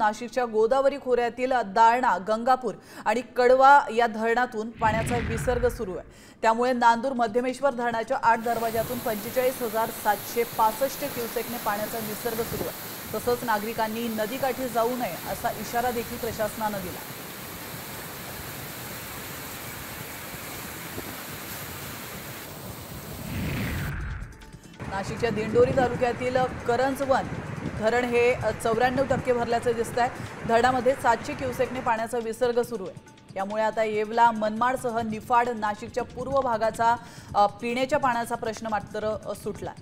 नाशिकच्या गोदावरी खोऱ्यातील दारणा, गंगापूर आणि कडवा या धरणातून पाण्याचा विसर्ग सुरू आहे। त्यामुळे नांदूर मध्यमेश्वर धरणाच्या 8 दरवाजातून 45,765 क्युसेकने पाण्याचा विसर्ग सुरू आहे। तसंच नागरिकांनी नदीकाठी जाऊ नये असा इशारा देखील प्रशासनाने दिला। नाशिकच्या दिंडोरी तालुक्यातील करंजवन धरण हे 94% भरल्याचे दिसतंय। धरणामध्ये 700 क्युसेकने पाण्याचा विसर्ग सुरू आहे। यामुळे आता येवला, मनमाडसह निफाड, नाशिकच्या पूर्व भागाचा पिण्याच्या पाण्याचा प्रश्न मात्र सुटला।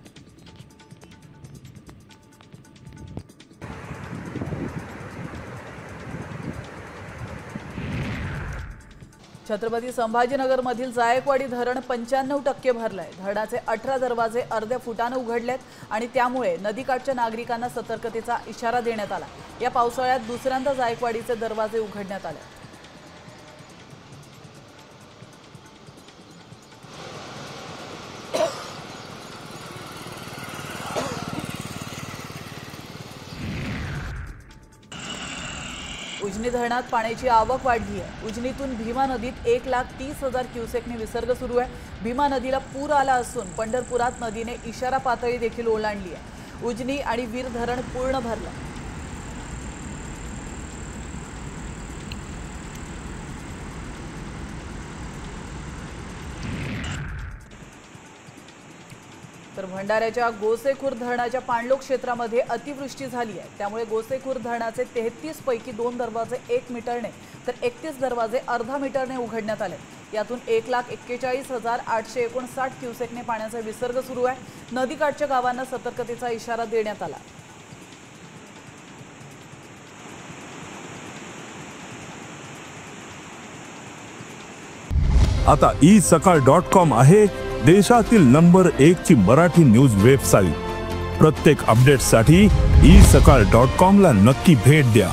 छत्रपती संभाजीनगर मधील जायकवाडी धरण 95% भरलंय। धरणाचे 18 दरवाजे अर्ध्या फुटाने उघडलेत आणि त्यामुळे नदीकाठच्या नागरिकांना सतर्कतेचा इशारा देण्यात आला। या पावसाळ्यात दुसऱ्यांदा जायकवाडीचे दरवाजे उघडण्यात आले। उजनी धरणात पाण्याची आवक वाढली आहे। उजनीतून भीमा नदीत 1,30,000 क्युसेकने विसर्ग सुरू आहे। भीमा नदीला पूर आला असून पंढरपुरात नदीने इशारा पातळी देखील ओलांडली आहे। उजनी आणि वीर धरण पूर्ण भरलं। तर भंडाऱ्याच्या गोसेखुर्द धरणाच्या पाणलोट क्षेत्रामध्ये अतिवृष्टी झाली आहे। त्यामुळे गोसेखुर्द धरणाचे 33 पैकी 2 दरवाजे 1 मीटरने तर 31 दरवाजे अर्धा मीटरने उघडण्यात आले। यातून 1,41,859 क्युसेकने पाण्याचा विसर्ग सुरू आहे। नदीकाठच्या गावांना सतर्कतेचा इशारा देण्यात आला। आता isakal.com आहे देशातील नंबर 1 ची मराठी न्यूज वेबसाईट। प्रत्येक अपडेटसाठी isakal.com ला नक्की भेट द्या।